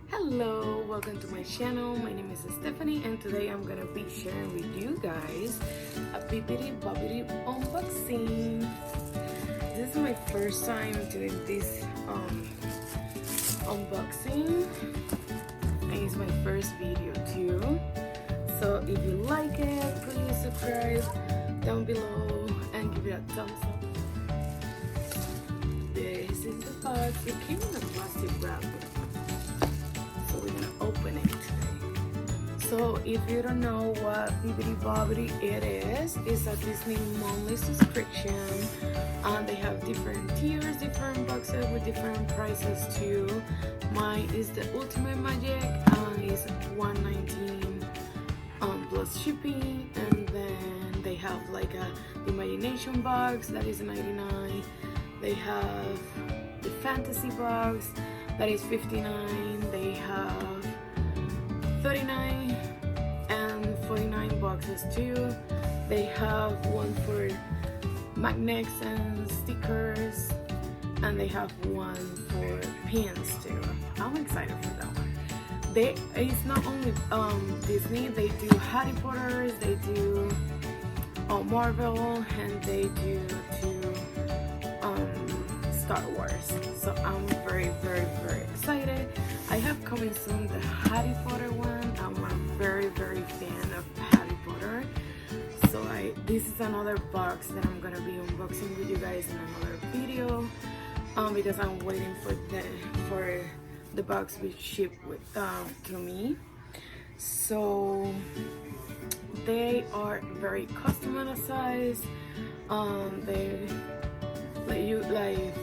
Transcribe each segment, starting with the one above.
Hello, welcome to my channel. My name is Stephanie and today I'm gonna be sharing with you guys a Bibbidi Bobbidi unboxing. This is my first time doing this unboxing and it's my first video too. So if you like it, please subscribe down below and give it a thumbs up. This is the box. It came in a plastic wrap. We're gonna open it today. So if you don't know what Bibbidi Bobbidi it is, it's a Disney monthly subscription and they have different tiers, different boxes with different prices too. Mine is the Ultimate Magic and it's $119 plus shipping, and then they have like a Imagination box that is $99. They have the Fantasy box that is $59. They have $39 and $49 boxes too. They have one for magnets and stickers, and they have one for pins too. I'm excited for that one. It's not only Disney, they do Harry Potter, they do Marvel, and they do Star Wars. So I'm very excited. I have coming soon the Harry Potter one. I'm a very fan of Harry Potter. So this is another box that I'm gonna be unboxing with you guys in another video. Because I'm waiting for the box to be shipped to me. So they are very customized. They let you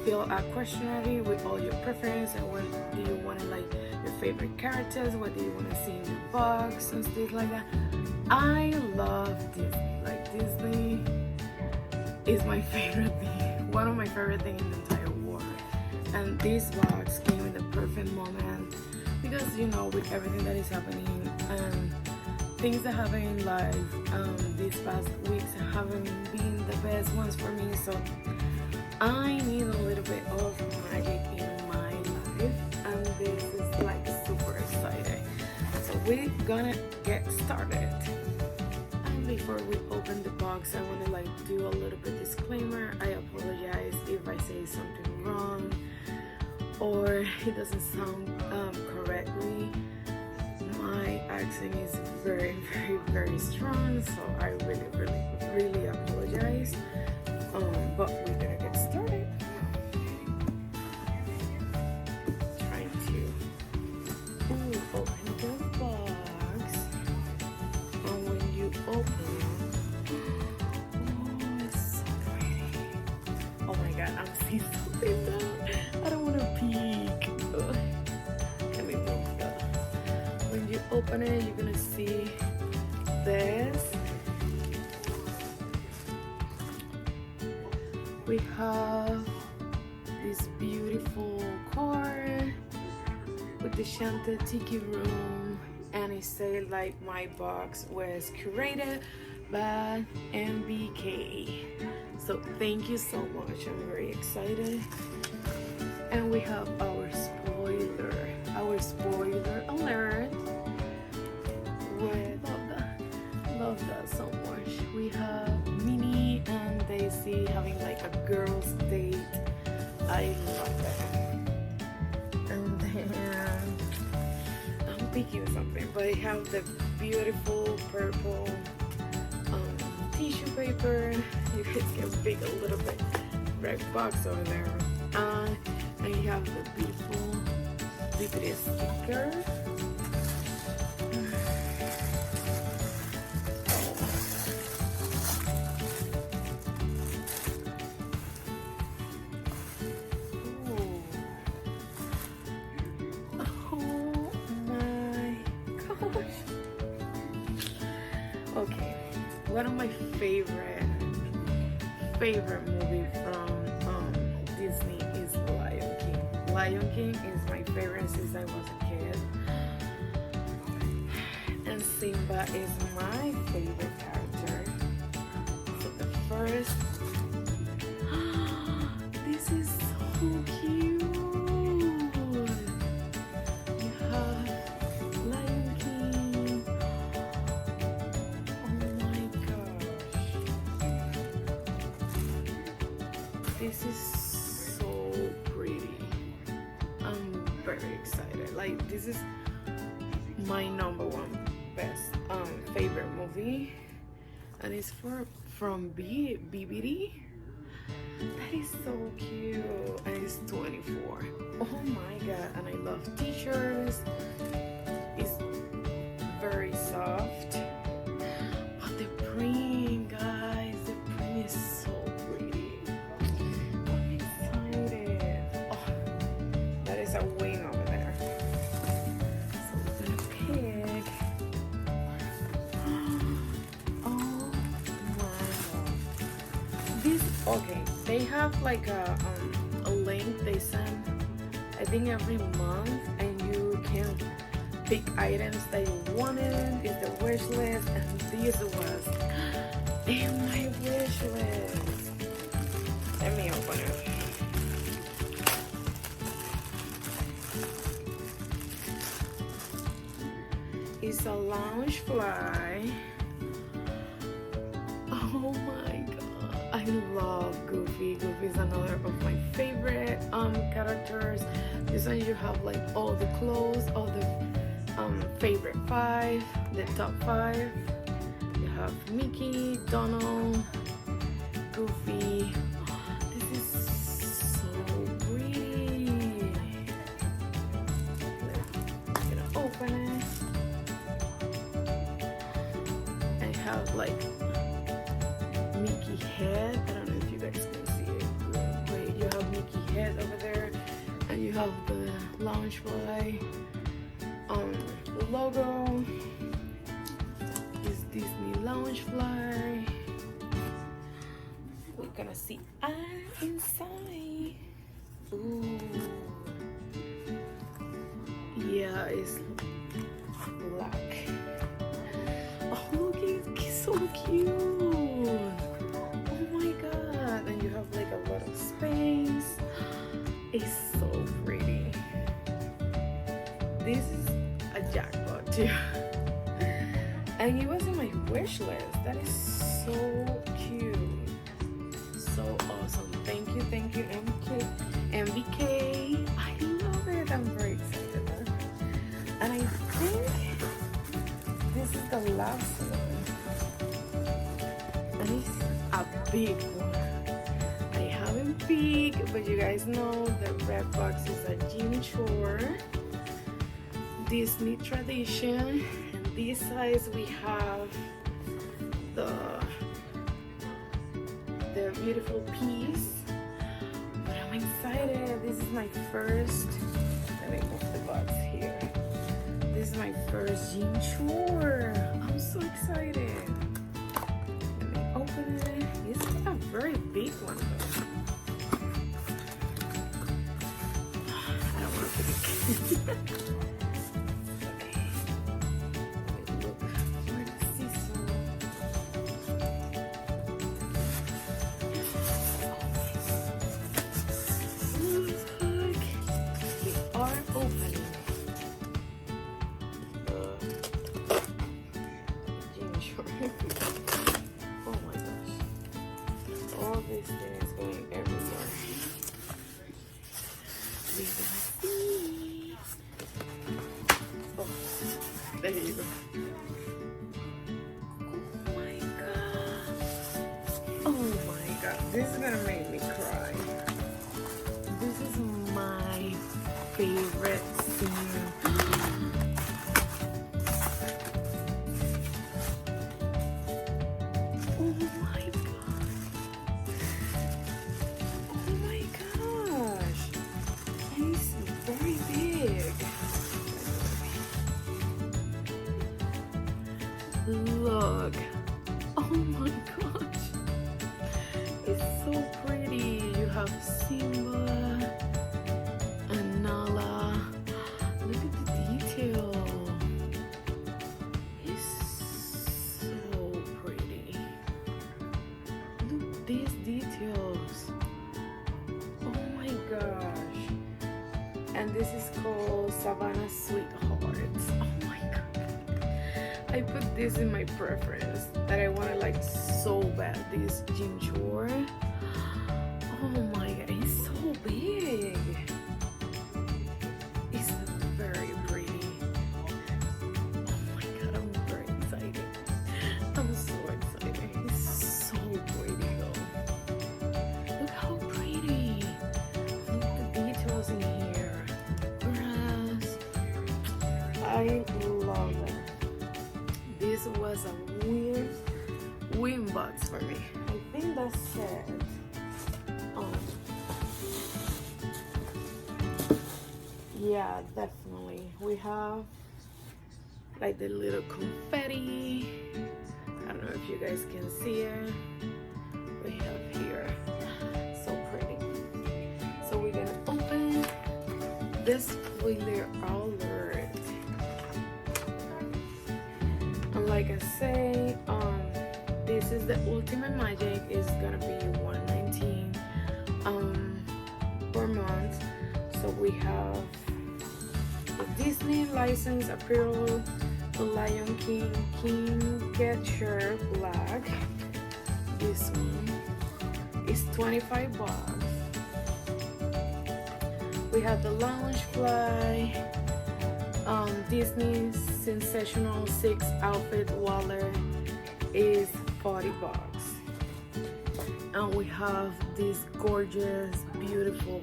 fill a questionnaire with all your preference and what do you want to your favorite characters, what do you want to see in the box and stuff like that. I love Disney. Disney is my favorite thing, one of my favorite things in the entire world. And this box came in the perfect moment because with everything that is happening and things that happen in life these past weeks haven't been the best ones for me, so I need a little bit of magic in my life, and this is super exciting. So we're gonna get started. And before we open the box, I want to do a little bit disclaimer. I apologize if I say something wrong or it doesn't sound correctly. My accent is very strong, so I really apologize. But we're gonna get started. Trying to open the box, and when you open it, it's so pretty. Oh my god, I'm seeing something now. I don't want to peek. Let me move that. When you open it, you're gonna see this. We have this beautiful card with the Shanta Tiki room, and it said my box was curated by MBK. So thank you so much. I'm very excited. And we have our spoiler alert. Love that so much. We have Minnie and Daisy having a girls' date. I love it. And then I'm picking something, but I have the beautiful purple tissue paper. You guys can pick a little bit red box over there. And you have the beautiful Bibbidi sticker. Okay, one of my favorite movie from Disney is Lion King. Lion King is my favorite since I was a kid, and Simba is my favorite character. So the first, this is so cute. You have this is so pretty. I'm very excited. Like, this is my number one best favorite movie, and it's from Bibbidi. That is so cute, and it's 24. Oh my god, and I love t-shirts. It's very soft, but the print, guys, the print is so pretty. I'm excited. Oh, that is a wing over there. So we're gonna pick. Oh my god. This, okay, they have like a link they send, I think every month, and you can pick items that you wanted. It's the wish list, and this was in my wish list. Let me open it. It's a lounge fly. Oh my god, I love Goofy. Goofy is another of my favorite characters. This one you have like all the clothes, all the favorite 5, the top 5. You have Mickey, Donald, Goofy. This is so pretty. I'm gonna open it. I have like Mickey head. I don't know if you guys can see it. Wait, you have Mickey head over there, and you have the lounge fly logo. Is Disney lounge fly. We're gonna see inside. Ooh, yeah, it's black. Oh, look, it's so cute. Oh my god, and you have like a lot of space. It's so pretty. This is a jackpot too. And it was in my wish list. That is so cute. So awesome. Thank you, MBK. I love it. I'm very excited. And I think this is the last one. And it's a big one. I haven't picked, but you guys know the red box is a Jim Chore Disney tradition. And this size we have the beautiful piece. But I'm excited. This is my first. Let me move the box here. This is my first Jim Chore. I'm so excited. Let me open it. This is a very big one though. I don't want to pick it. Oh my gosh. All this thing is going everywhere. We're gonna see. Oh, there you go. Oh my god. Oh my god. This is gonna make me cry. This is my favorite scene. Look, oh my gosh, it's so pretty. You have Simba and Nala. Look at the detail. It's so pretty. Look these details. Oh my gosh. And this is called Savannah Sweethearts. Oh my god. I put this in my preference that I wanted like so bad, this Jim Chore. Oh my god, it's so big. It's very pretty. Oh my god, I'm very excited. I'm so excited. It's so pretty though. Look how pretty. Look at the details in here. Grass. I love it. This was a weird win box for me. I think that's it. Yeah, definitely. We have like the little confetti. I don't know if you guys can see it. We have here. So pretty. So we're gonna open this spoiler alert. And like I say, this is the Ultimate Magic. Is gonna be $119 per month. So we have the Disney license apparel, the Lion King, King Catcher Black. This one is $25. We have the Loungefly, Disney Sensational 6 outfit wallet is $40. And we have this gorgeous, beautiful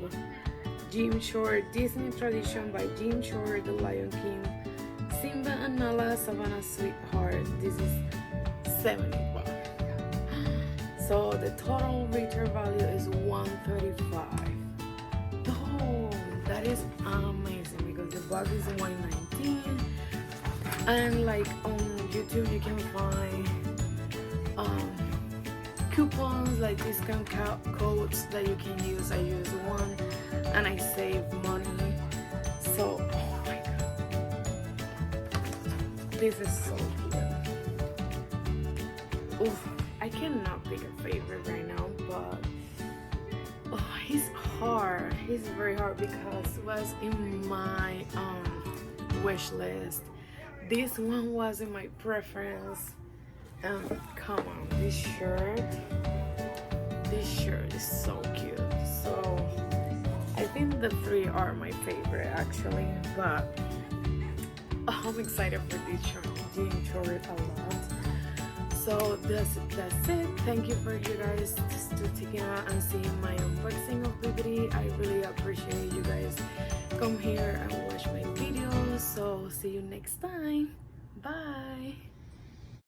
Jim Shore Disney Tradition by Jim Shore, The Lion King, Simba and Nala Savannah Sweetheart. This is $70. So the total retail value is $135. Oh, that is amazing because the box is $119. And like on YouTube you can find coupons, like discount codes that you can use. I use one and I save money. So, oh my god, this is so good. Oof, I cannot pick a favorite right now, but oh, he's hard. He's very hard because it was in my wish list. This one was in my preference. Come on, this shirt is so cute. So I think the three are my favorite actually, but I'm excited for this Jim Shore a lot. So that's it. Thank you for you guys to taking out and seeing my unboxing of Bibbidi. I really appreciate you guys come here and watch my videos. So see you next time. Bye.